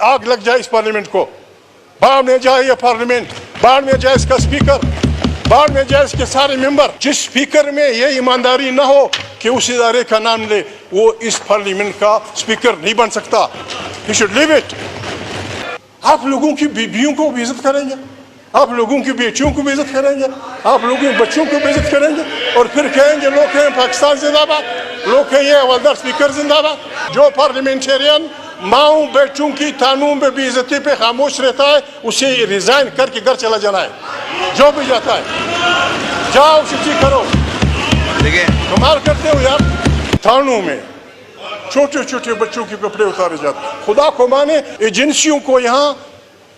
आग लग जाए इस पार्लियामेंट को, बाढ़ में जाए ये पार्लियामेंट, बाढ़ में जाए इसका स्पीकर, बाढ़ में जाए इसके सारे मेंबर। जिस स्पीकर में ये ईमानदारी ना हो कि उस इदारे का नाम ले, वो इस पार्लियामेंट का स्पीकर नहीं बन सकता। You should leave it. आप लोगों की बीवियों को बेइज्जत करेंगे, आप लोगों की बेटियों को बेइज्जत करेंगे, आप लोगों के बच्चों को बेइज्जत करेंगे और फिर कहेंगे लोग कहें पाकिस्तान जिंदाबाद, लोग कहें ये हवलदार स्पीकर जिंदाबाद। जो पार्लियामेंटेरियन माओ बेटों की तानों में बेइज्जती पे खामोश रहता है, उसे रिजाइन करके घर चला जाना है। जो भी जाता है जाओ शिक्षी करो। देखिए कमाल करते हो यार, थानों में छोटे छोटे बच्चों के कपड़े उतारे जाते। खुदा को माने एजेंसियों को यहाँ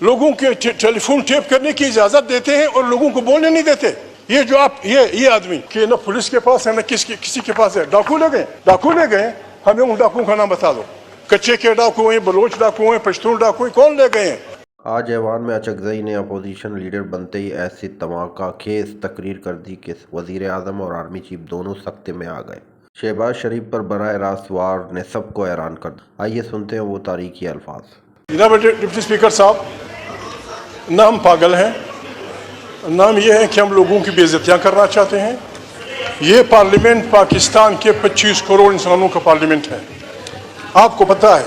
लोगों के टेलीफोन टेप करने की इजाजत देते हैं और लोगों को बोलने नहीं देते। ये जो आप ये आदमी कि न पुलिस के पास है न किसी के पास है, डाकू ले गए, हमें उन डाकुओं का नाम बता दो। कच्चे के डाकू हैं, बलोच डाकू हैं, पश्तून डाकू हैं, कौन ले गए हैं? आज ऐवान में अचकज़ई ने अपोजिशन लीडर बनते ही ऐसी धमाका खेज तकरीर कर दी कि वज़ीर आज़म और आर्मी चीफ दोनों सख्ते में आ गए। शहबाज शरीफ पर बराह रास्त वार ने सबको हैरान कर दिया। आइए सुनते हैं वो तारीखी अल्फाज। जनाब डिप्टी स्पीकर साहब, न हम पागल हैं, नाम ये है कि हम लोगों की बेइज्जतियाँ करना चाहते हैं। ये पार्लियामेंट पाकिस्तान के 25 करोड़ इंसानों का पार्लियामेंट है। आपको पता है,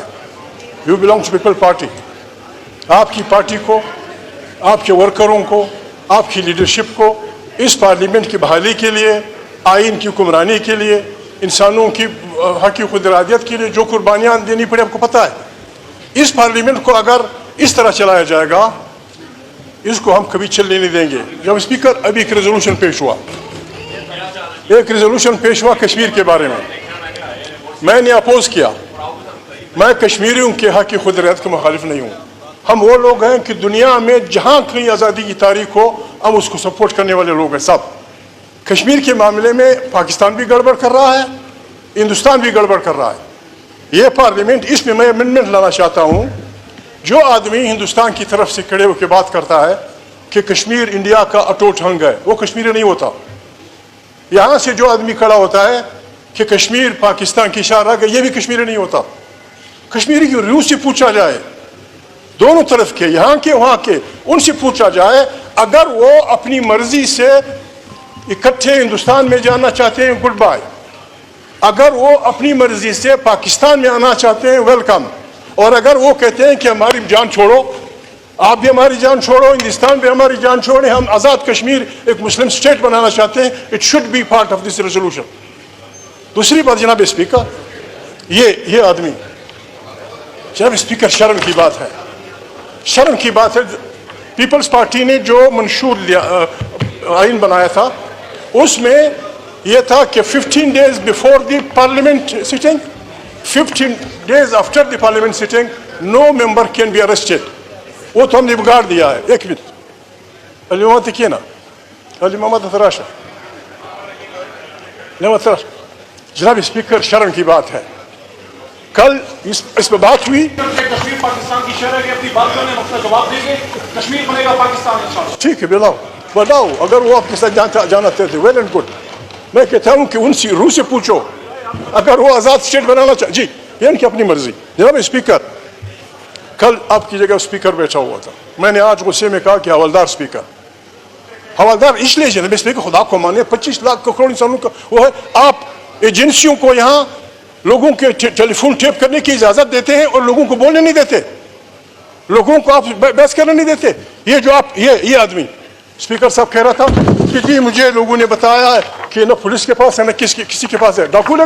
you belong to people party. आपकी पार्टी को, आपके वर्करों को, आपकी लीडरशिप को इस पार्लियामेंट की बहाली के लिए, आइन की हुक्मरानी के लिए, इंसानों की हक की खुदरादियत के लिए जो कुर्बानियाँ देनी पड़े, आपको पता है। इस पार्लियामेंट को अगर इस तरह चलाया जाएगा, इसको हम कभी चलने नहीं देंगे। जब स्पीकर अभी एक रेजोल्यूशन पेश हुआ कश्मीर के बारे में, मैंने अपोज किया। मैं कश्मीरियों के हक की खुदरादियत के मुखालिफ नहीं हूँ। हम वो लोग हैं कि दुनिया में जहाँ कहीं आज़ादी की तारीख हो, हम उसको सपोर्ट करने वाले लोग हैं सब। कश्मीर के मामले में पाकिस्तान भी गड़बड़ कर रहा है, हिंदुस्तान भी गड़बड़ कर रहा है। ये पार्लियामेंट, इसमें मैं अमेंडमेंट लाना चाहता हूँ। जो आदमी हिंदुस्तान की तरफ से खड़े होकर बात करता है कि कश्मीर इंडिया का अटूट अंग है, वो कश्मीरी नहीं होता। यहाँ से जो आदमी खड़ा होता है कि कश्मीर पाकिस्तान की शाह है, ये भी कश्मीरी नहीं होता। कश्मीरी की रूह से पूछा जाए, दोनों तरफ के, यहाँ के वहाँ के, उनसे पूछा जाए, अगर वो अपनी मर्जी से इकट्ठे हिंदुस्तान में जाना चाहते हैं, गुड बाय। अगर वो अपनी मर्जी से पाकिस्तान में आना चाहते हैं, वेलकम। और अगर वो कहते हैं कि हमारी जान छोड़ो, आप भी हमारी जान छोड़ो, हिंदुस्तान भी हमारी जान छोड़े, हम आज़ाद कश्मीर एक मुस्लिम स्टेट बनाना चाहते हैं, it should be part of this resolution. दूसरी बात जनाब स्पीकर, ये आदमी, जनाब स्पीकर, शर्म की बात है, शर्म की बात है। पीपल्स पार्टी ने जो मंशूर आइन बनाया था, उसमें यह था कि 15 days before the parliament sitting, 15 days after the parliament sitting, no member can be arrested. वो तो हमने बिगाड़ दिया है। एक मिनट, अली मोहम्मद देखिए ना, अली मोहम्मद तराशा, जनाब स्पीकर, शर्म की बात है। कल इस पर बात हुई, कश्मीर पाकिस्तान की शहर है, अपनी बात करने मसला जवाब देंगे, कश्मीर बनेगा पाकिस्तान इंशाल्लाह। ठीक है, बताओ अगर वो आपके साथ जाना चाहते, वेल एंड गुड। मैं कहता हूँ कि उनसे रूह से पूछो, अगर वो आज़ाद स्टेट बनाना चाहे, जी ये उनकी अपनी मर्जी। जनाब स्पीकर, कल आपकी जगह स्पीकर बैठा हुआ था, मैंने आज गुस्से में कहा कि हवलदार स्पीकर, हवलदार इसलिए जनाब स्पीकर, खुदा को माने 25 लाख करोड़ इंसानों का वो है। आप एजेंसियों को यहाँ लोगों के टेलीफोन टेप करने की इजाजत देते हैं और लोगों को बोलने नहीं देते, लोगों को आप बहस करने नहीं देते। ये जो आप ये आदमी स्पीकर साहब कह रहा था कि जी मुझे लोगों ने बताया है कि न पुलिस के पास है न किसी के पास है, डाकू ले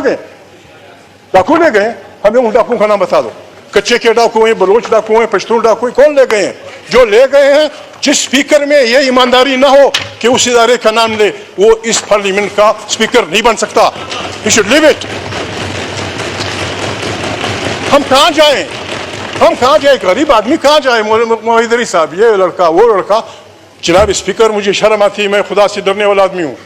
गए, हमें उन डाकुओं का नाम बता दो। कच्चे के डाकू हैं, बलोच डाकू हैं, पश्तून डाकू हैं, कौन ले गए हैं? जो ले गए हैं, जिस स्पीकर में ये ईमानदारी ना हो कि उस इदारे का नाम ले, वो इस पार्लियामेंट का स्पीकर नहीं बन सकता। You should leave it. हम कहाँ जाए, गरीब आदमी कहाँ जाए? मोहिदरी साहब, ये लड़का वो लड़का। जनाब स्पीकर, मुझे शर्म आती है, मैं खुदा से डरने वाला आदमी हूँ,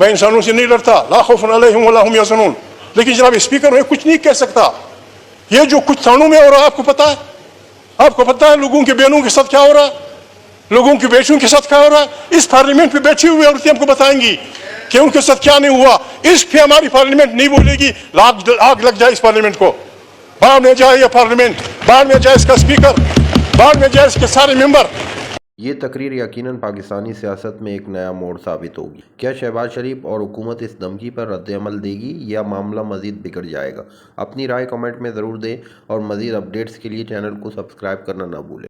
मैं इंसानों से नहीं डरता, ला खौफुन अलैहिम वला हुम यहज़नून। लेकिन जनाब स्पीकर, मैं कुछ नहीं कह सकता। ये जो कुछ थानों में हो रहा है, आपको पता है? आपको पता है लोगों के बहनों के साथ क्या हो रहा है, लोगों की बेटियों के साथ क्या हो रहा है? इस पार्लियामेंट में बैठी हुई औरतें हमको बताएंगी कि उनके साथ क्या नहीं हुआ। इस पे हमारी पार्लियामेंट नहीं बोलेगी, आग लग जाए इस पार्लियामेंट को, बाहर नहीं जाए ये पार्लियामेंट। بعد میں جائے اس کا اسپیکر, بعد میں جائے اس کے سارے ممبر. یہ تقریر یقیناً پاکستانی سیاست میں ایک نیا موڑ ثابت ہوگی. کیا شہباز شریف اور حکومت اس دھمکی پر رد عمل دے گی یا معاملہ مزید بگڑ جائے گا؟ اپنی رائے کمنٹ میں ضرور دیں اور مزید اپڈیٹس کے لیے چینل کو سبسکرائب کرنا نہ بھولیں.